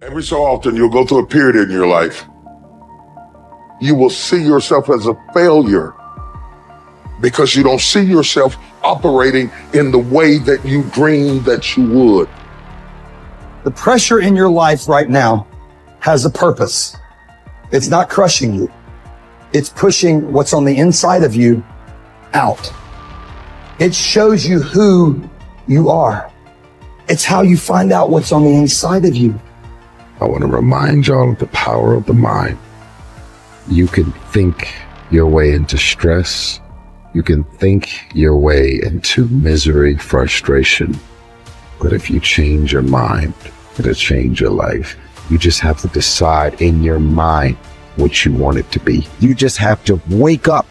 Every so often, you'll go through a period in your life. You will see yourself as a failure because you don't see yourself operating in the way that you dreamed that you would. The pressure in your life right now has a purpose. It's not crushing you. It's pushing what's on the inside of you out. It shows you who you are. It's how you find out what's on the inside of you. I want to remind y'all of the power of the mind. You can think your way into stress. You can think your way into misery, frustration. But if you change your mind, it'll change your life. You just have to decide in your mind what you want it to be. You just have to wake up.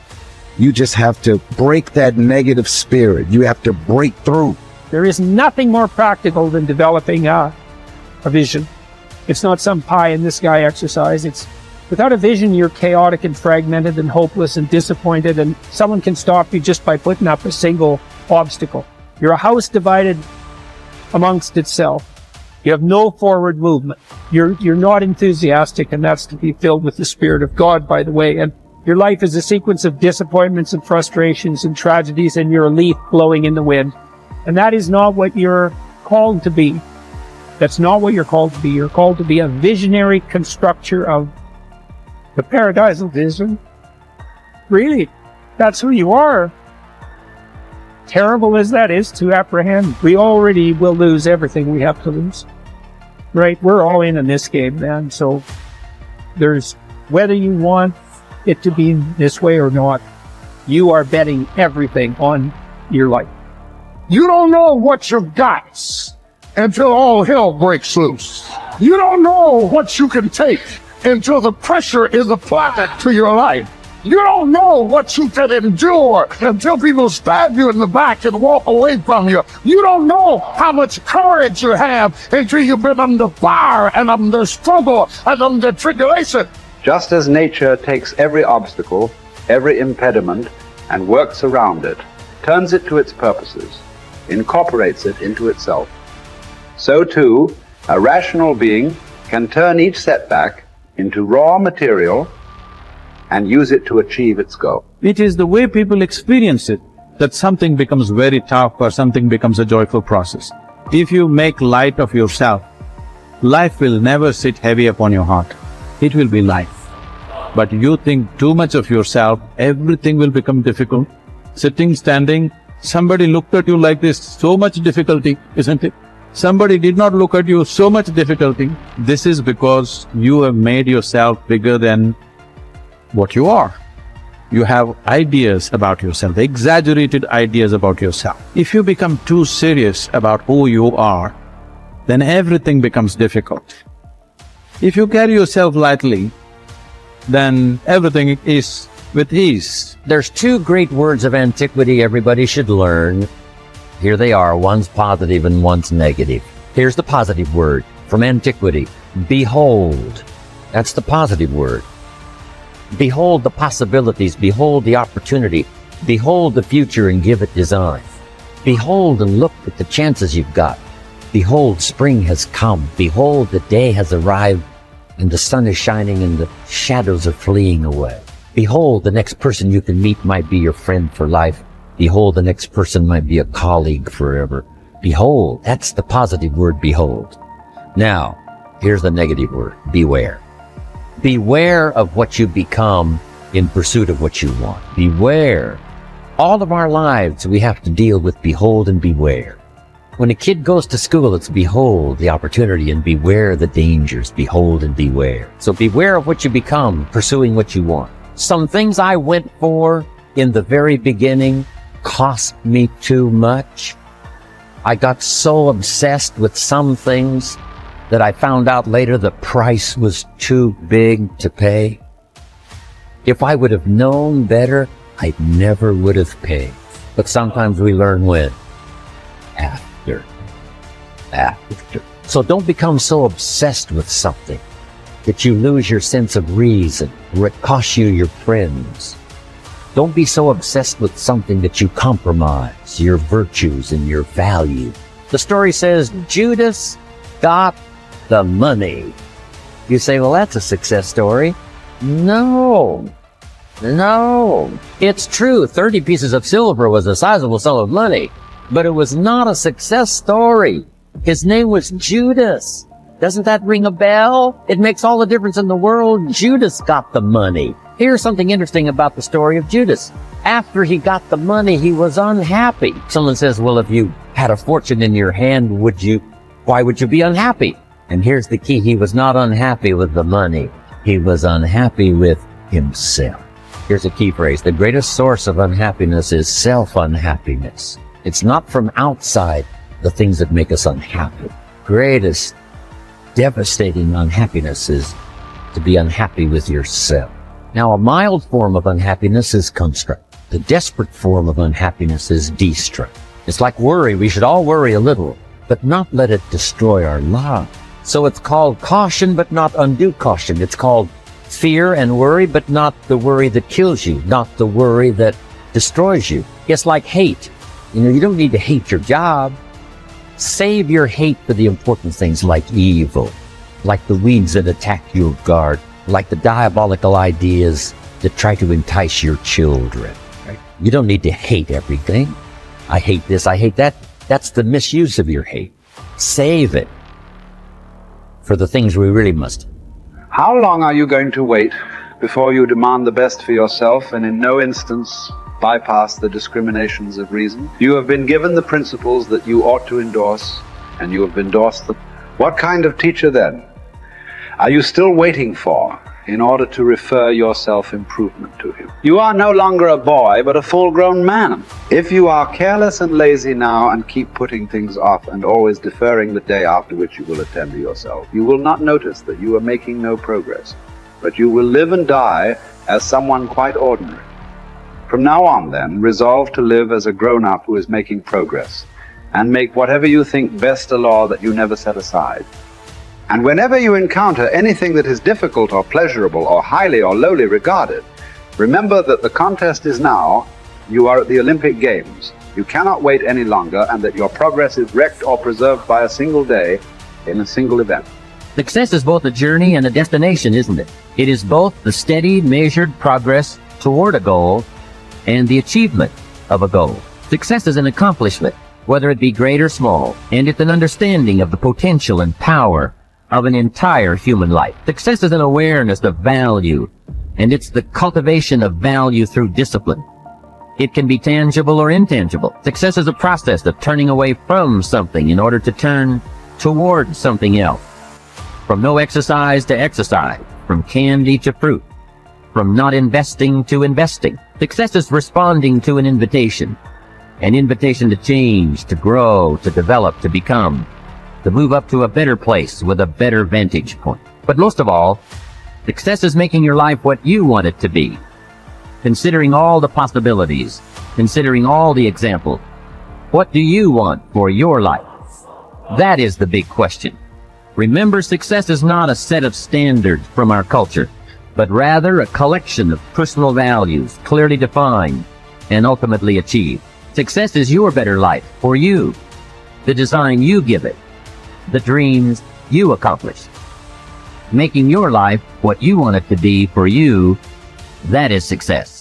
You just have to break that negative spirit. You have to break through. There is nothing more practical than developing a vision. It's not some pie in the sky exercise. It's without a vision, you're chaotic and fragmented and hopeless and disappointed, and someone can stop you just by putting up a single obstacle. You're a house divided amongst itself. You have no forward movement. You're not enthusiastic, and that's to be filled with the Spirit of God, by the way. And your life is a sequence of disappointments and frustrations and tragedies, and you're a leaf blowing in the wind. And that is not what you're called to be. That's not what you're called to be. You're called to be a visionary constructor of the paradisal vision. Really, that's who you are. Terrible as that is to apprehend, we already will lose everything we have to lose. Right? We're all in this game, man. So there's, whether you want it to be this way or not, you are betting everything on your life. You don't know what you've got until all hell breaks loose. You don't know what you can take until the pressure is applied to your life. You don't know what you can endure until people stab you in the back and walk away from you. You don't know how much courage you have until you've been under fire and under struggle and under tribulation. Just as nature takes every obstacle, every impediment, and works around it, turns it to its purposes, incorporates it into itself, so too, a rational being can turn each setback into raw material and use it to achieve its goal. It is the way people experience it that something becomes very tough or something becomes a joyful process. If you make light of yourself, life will never sit heavy upon your heart. It will be life. But you think too much of yourself, everything will become difficult. Sitting, standing, somebody looked at you like this, so much difficulty, isn't it? Somebody did not look at you, so much difficulty. This is because you have made yourself bigger than what you are. You have ideas about yourself, exaggerated ideas about yourself. If you become too serious about who you are, then everything becomes difficult. If you carry yourself lightly, then everything is with ease. There's two great words of antiquity everybody should learn. Here they are, one's positive and one's negative. Here's the positive word from antiquity. Behold. That's the positive word. Behold the possibilities, behold the opportunity, behold the future and give it design. Behold and look at the chances you've got. Behold, spring has come. Behold, the day has arrived and the sun is shining and the shadows are fleeing away. Behold, the next person you can meet might be your friend for life. Behold, the next person might be a colleague forever. Behold, that's the positive word, behold. Now, here's the negative word, beware. Beware of what you become in pursuit of what you want. Beware. All of our lives, we have to deal with behold and beware. When a kid goes to school, it's behold the opportunity and beware the dangers. Behold and beware. So beware of what you become, pursuing what you want. Some things I went for in the very beginning cost me too much. I got so obsessed with some things that I found out later the price was too big to pay. If I would have known better, I never would have paid. But sometimes we learn when? After. So don't become so obsessed with something that you lose your sense of reason, or it costs you your friends. Don't be so obsessed with something that you compromise your virtues and your value. The story says Judas got the money. You say, well, that's a success story. No. It's true, 30 pieces of silver was a sizable sum of money, but it was not a success story. His name was Judas. Doesn't that ring a bell? It makes all the difference in the world. Judas got the money. Here's something interesting about the story of Judas. After he got the money, he was unhappy. Someone says, well, if you had a fortune in your hand, why would you be unhappy? And here's the key. He was not unhappy with the money. He was unhappy with himself. Here's a key phrase. The greatest source of unhappiness is self-unhappiness. It's not from outside the things that make us unhappy. Greatest devastating unhappiness is to be unhappy with yourself. Now, a mild form of unhappiness is construct. The desperate form of unhappiness is destruct. It's like worry. We should all worry a little, but not let it destroy our lives. So it's called caution, but not undue caution. It's called fear and worry, but not the worry that kills you, not the worry that destroys you. It's like hate. You don't need to hate your job. Save your hate for the important things like evil, like the weeds that attack your garden, like the diabolical ideas that try to entice your children. Right? You don't need to hate everything. I hate this, I hate that. That's the misuse of your hate. Save it for the things we really must. How long are you going to wait before you demand the best for yourself and in no instance bypass the discriminations of reason? You have been given the principles that you ought to endorse, and you have endorsed them. What kind of teacher then are you still waiting for in order to refer your self-improvement to him? You are no longer a boy, but a full-grown man. If you are careless and lazy now and keep putting things off and always deferring the day after which you will attend to yourself, you will not notice that you are making no progress, but you will live and die as someone quite ordinary. From now on, then, resolve to live as a grown-up who is making progress, and make whatever you think best a law that you never set aside. And whenever you encounter anything that is difficult or pleasurable or highly or lowly regarded, remember that the contest is now. You are at the Olympic Games. You cannot wait any longer, and that your progress is wrecked or preserved by a single day in a single event. Success is both a journey and a destination, isn't it? It is both the steady, measured progress toward a goal and the achievement of a goal. Success is an accomplishment, whether it be great or small, and it's an understanding of the potential and power of an entire human life. Success is an awareness of value, and it's the cultivation of value through discipline. It can be tangible or intangible. Success is a process of turning away from something in order to turn toward something else. From no exercise to exercise, from candy to fruit, from not investing to investing. Success is responding to an invitation to change, to grow, to develop, to become, to move up to a better place with a better vantage point. But most of all, success is making your life what you want it to be. Considering all the possibilities, considering all the examples, what do you want for your life? That is the big question. Remember, success is not a set of standards from our culture, but rather a collection of personal values, clearly defined and ultimately achieved. Success is your better life for you, the design you give it, the dreams you accomplish. Making your life what you want it to be for you, that is success.